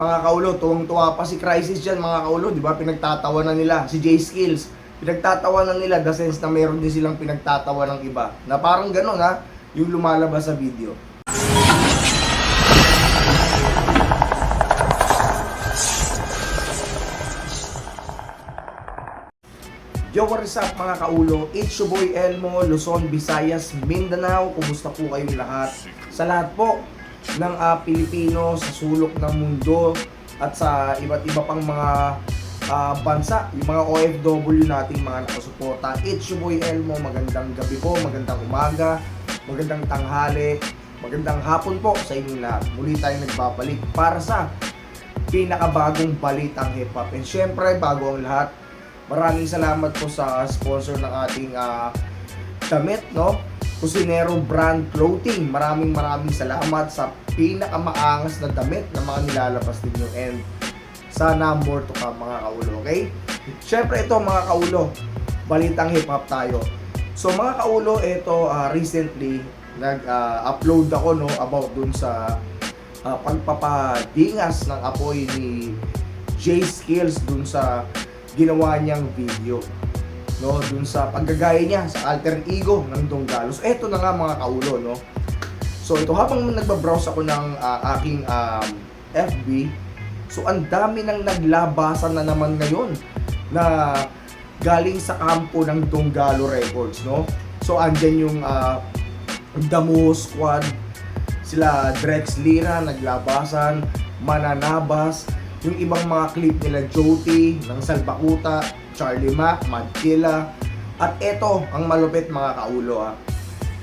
Mga kaulo, tuwang-tuwa pa si Crisis dyan mga kaulo, di ba? Pinagtatawanan nila, si J-Skills. Pinagtatawanan nila, the sense na meron din silang pinagtatawa ng iba. Na parang gano'n ha, yung lumalabas sa video. Yo, what is up mga kaulo? It's your boy Elmo, Luzon, Visayas, Mindanao. Kumusta po kayong lahat? Sa lahat po ng Pilipino sa sulok ng mundo at sa iba't iba pang mga bansa, yung mga OFW nating mga nakasuporta. It's your boy Elmo, magandang gabi po, magandang umaga, magandang tanghali, magandang hapon po sa inyong lahat. Muli tayong nagbabalik para sa pinakabagong balitang hip-hop. And syempre, bago ang lahat, maraming salamat po sa sponsor ng ating damit, no? Kusinero Brand Clothing. Maraming salamat sa pinakamaangas na damit na mga nilalabas ninyo. And sana more to come mga kaulo, okay? Siyempre ito mga kaulo, balitang hip-hop tayo. So mga kaulo, ito recently nag-upload ako, no, about dun sa pagpapadingas ng apoy ni J-Skills dun sa ginawa niyang video, no, dun sa paggagaya niya sa alter ego ng Donggalo. So eto na nga mga kaulo, no. So ito, habang nagbabrowse ako ng aking FB, so ang dami nang naglabasan na naman ngayon na galing sa kampo ng Donggalo Records, no. So andyan yung Damo Squad, sila Drex Lira naglabasan, Mananabas, yung ibang mga clip nila Joti, ng Salbakuta, Charlie Mac, Madkilla. At eto ang malupit mga kaulo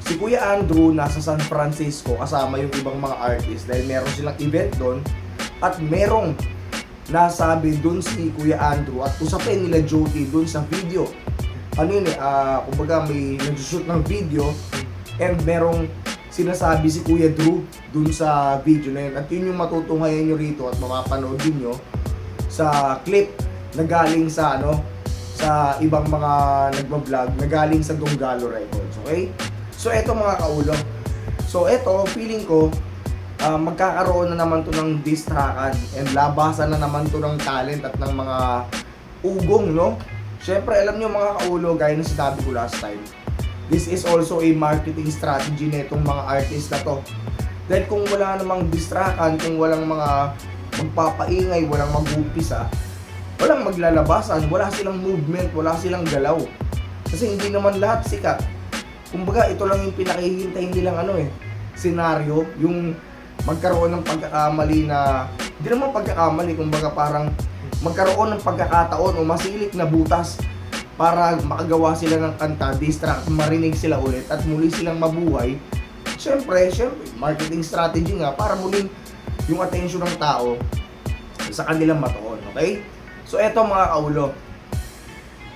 si Kuya Andrew nasa San Francisco kasama yung ibang mga artist dahil meron silang event doon. At merong nasabi doon si Kuya Andrew at usapin nila Joti doon sa video. Ano yun kumbaga may nag-shoot ng video and merong sinasabi si Kuya Drew dun sa video na yun. At yun yung matutunghayan nyo rito at mapapanood din nyo sa clip na galing sa sa ibang mga nagbablog na galing sa Donggalo Records, okay? So eto mga kaulo, so eto feeling ko magkakaroon na naman to ng diss trackan and labasan na naman to ng talent at ng mga ugong, no? Syempre alam nyo mga kaulo, gaya na sinabi ko last time, this is also a marketing strategy netong mga artist na to. Dahil kung wala namang distrakan, kung walang mga magpapaingay, walang mag-upisa, walang maglalabasan, wala silang movement, wala silang galaw. Kasi hindi naman lahat sikat. Kumbaga ito lang yung pinakihintay nilang senaryo, yung magkaroon ng pagkakamali na, hindi naman pagkakamali, kumbaga parang magkaroon ng pagkakataon o masilik na butas para makagawa sila ng kanta, distract, marinig sila ulit at muli silang mabuhay. Siyempre, marketing strategy nga para muling yung attention ng tao sa kanilang matuon, okay? So eto mga kaulo,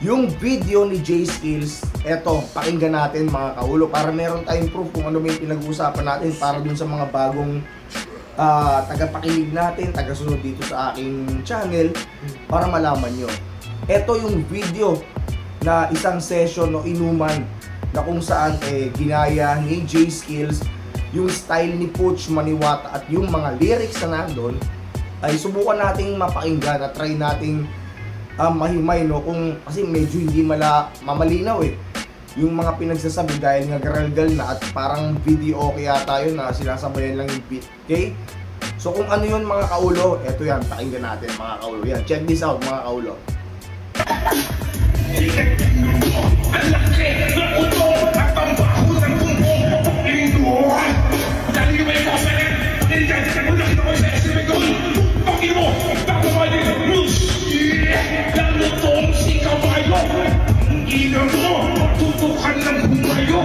yung video ni J-Skills, eto, pakinggan natin mga kaulo para meron tayong proof kung ano may pinag-uusapan natin para dun sa mga bagong tagapakinig natin, tagasunod dito sa aking channel para malaman nyo. Eto yung video na isang session o inuman na kung saan ginaya ni J-Skills yung style ni Putch Maniwata at yung mga lyrics na nandun ay subukan nating mapakinggan at try nating mahimay, no, kung kasi medyo hindi mamalinaw yung mga pinagsasabi dahil nga garalgal na at parang video okay yata yun na sinasabayan lang yung beat, okay? So kung ano yun mga kaulo, eto yan, pakinggan natin mga kaulo. Yan, check this out mga kaulo. Ang laki ng uto at ang baho ng bumbong Indo dahil may mga salit pagkiligan sa gulang na ko sa SMG pagkili mo bago mali Moose lalo tong si kabayo ina mo tutukan ng humayo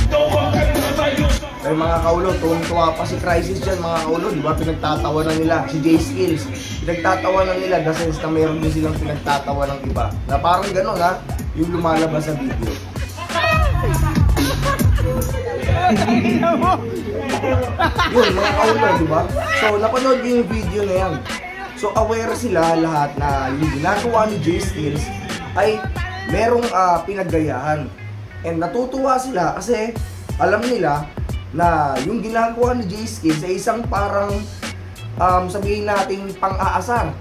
tawagan na tayo Ay mga kaulo, tuwang-tuwa pa si Crisis dyan mga kaulo, di ba? Pinagtatawanan nila si J-Skills. Pinagtatawanan nila the sense na mayroon din silang pinagtatawa ng iba. Na parang gano'n yung lumalabas sa video. Yun mga kaulo, di ba? So napanood yung video na yan. So aware sila lahat na yung ginagawa ni J-Skills ay merong pinaggayahan. And natutuwa sila kasi alam nila na yung ginagawa ni J-Skills ay isang parang sabihin natin pang-aasar.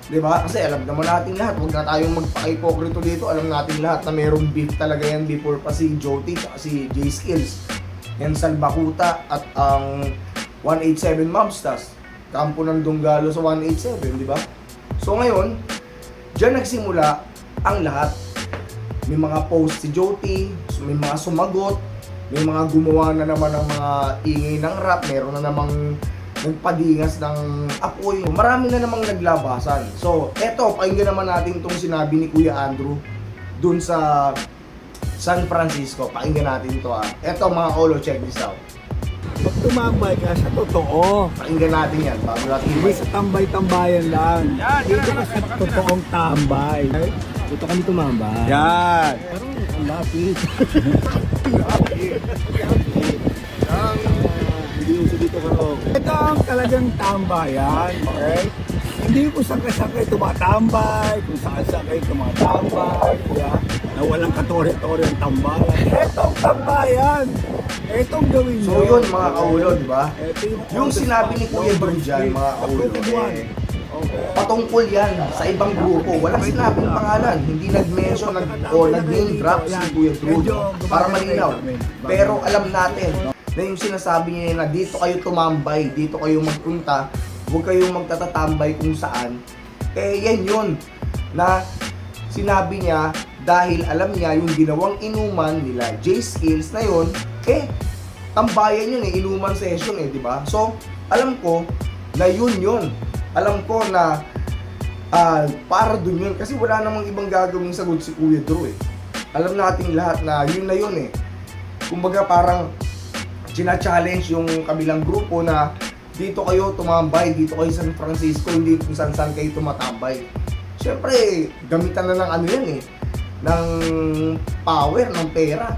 Diba? Kasi alam naman natin lahat, huwag na tayong magpaka-ipokrito dito. Alam natin lahat na merong beef talaga yan before pa si Joti at si J Skills. Yan Salbakuta at ang 187 Mobsters. Kampo ng Dunggalo sa 187, di ba? So ngayon, dyan nagsimula ang lahat. May mga post si Joti, may mga sumagot, may mga gumawa na naman ng mga ingay ng rap, meron na namang nagpadingas ng apoy. Marami na namang naglabasan. So, eto, pakinggan naman natin itong sinabi ni Kuya Andrew dun sa San Francisco. Pakinggan natin ito Eto mga kolo, check this out. Pag tumambay ka sa totoo, Pakinggan natin yan bago natin hindi sa tambay-tambayan lang. Dito ka sa totoong tambay. Dito kami tumambay. Yan. Parang ang lapit. Hindi uso dito ka ro. Ito ang talagang tambayan. Okay? Hindi ko sakay-sakay tumatambay, kung sakay-sakay tumatambay. Yeah? Na walang katore-tore ang tambayan. Itong tambayan. Itong gawin So yun mga kaulo, di ba? Ito Yung sinabi ni Kuya Drew dyan, mga kaulo, patungkol yan sa ibang grupo. Walang sinabing pangalan. Hindi nag-mention o nag-name drop si Kuya Drew. Para malinaw. Pero alam natin na yung sinasabi niya na dito kayo tumambay, dito kayo magpunta, huwag kayong magtatatambay kung saan. Yan yun na sinabi niya dahil alam niya yung ginawang inuman nila J Skills na yun, tambayan yun inuman session di ba? So, alam ko na yun. Alam ko na para dun yun kasi wala namang ibang gagawing sagot si Kuya Drew Alam natin lahat na yun kumbaga parang china-challenge yung kabilang grupo na dito kayo tumambay, dito kayo San Francisco, hindi kung saan kayo tumatambay. Siyempre, gamitan na ng ng power, ng pera.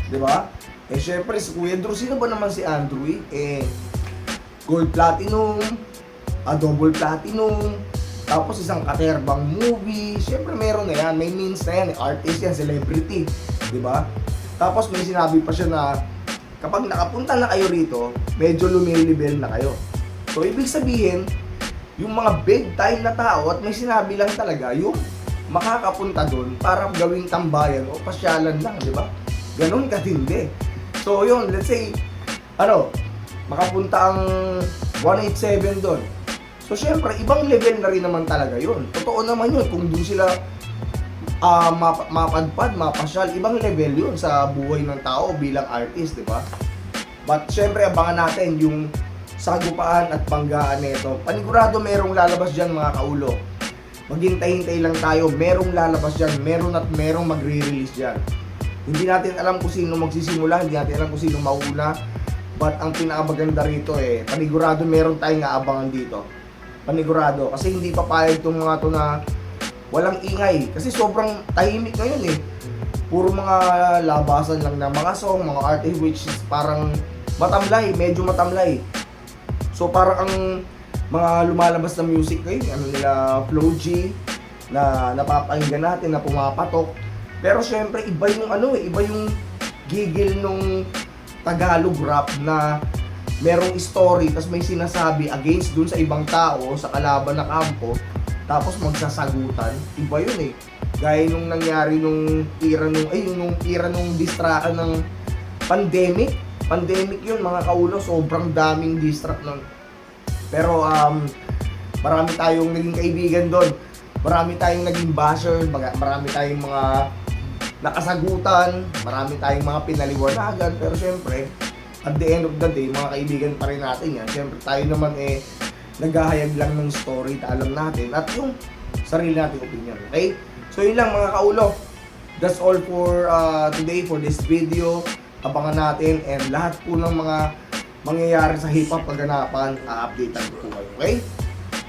Di ba? Siyempre, si Kuya Drew, sino ba naman si Andrew gold platinum, double platinum, tapos isang katerbang movie. Siyempre, meron na yan. May means na yan. Artist yan, celebrity. Di ba? Tapos may sinabi pa siya na kapag nakapunta na kayo rito, medyo lumilibel na kayo. So, ibig sabihin, yung mga big time na tao at may sinabi lang talaga, yung makakapunta doon para gawing tambayan o pasyalan lang, di ba? Ganun katindi. So, yun, let's say, makapunta ang 187 doon. So, syempre, ibang level na rin naman talaga yun. Totoo naman yun, kung doon sila mapadpad, mapasyal, ibang level yun sa buhay ng tao bilang artist, di ba? But syempre abangan natin yung sagupaan at banggaan nito. Panigurado merong lalabas dyan mga kaulo. Maghintay-hintay lang tayo, merong lalabas dyan, meron magre-release dyan. Hindi natin alam kung sino magsisimula, hindi natin alam kung sino mauna. But ang pinakamaganda rito panigurado meron tayong aabangan dito. Panigurado, kasi hindi papayag itong mga to na walang ingay kasi sobrang tahimik ngayon puro mga labasan lang na mga song, mga artist which is parang matamlay, medyo matamlay. So parang ang mga lumalabas na music ngayon, nila Flow G na napapakinggan natin na pumapatok. Pero syempre iba yung iba yung gigil nung Tagalog rap na merong story tapos may sinasabi against dun sa ibang tao sa kalaban na kampo. Tapos magsasagutan, iba yun Gaya nung nangyari nung era nung distrakan ng pandemic. Pandemic yun mga kaulo, sobrang daming distract nun. Pero marami tayong naging kaibigan doon. Marami tayong naging basher, marami tayong mga nakasagutan, marami tayong mga pinaliwanagan. Pero syempre, at the end of the day, mga kaibigan pa rin natin yan. Syempre tayo naman naghahayag lang ng story na alam natin at yung sarili nating opinion, okay? So yun lang mga kaulo. That's all for today, for this video. Abangan natin and lahat po ng mga mangyayari sa hip-hop kaganapan, updatean ko po kayo, okay?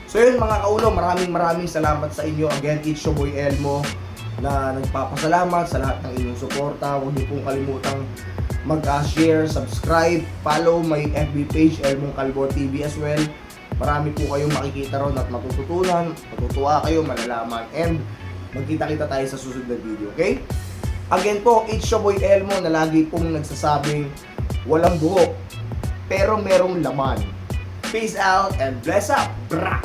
So yun mga kaulo, maraming salamat sa inyo. Again, it's your boy Elmo na nagpapasalamat sa lahat ng inyong suporta. Huwag niyo pong kalimutang mag-share, subscribe, follow my FB page, Elmo Calvo TV as well. Marami po kayong makikita ron at matututunan, matutuwa kayo, malalaman, and magkita-kita tayo sa susunod na video, okay? Again po, it's your boy Elmo na lagi pong nagsasabing walang buhok, pero merong laman. Peace out and bless up. Bra!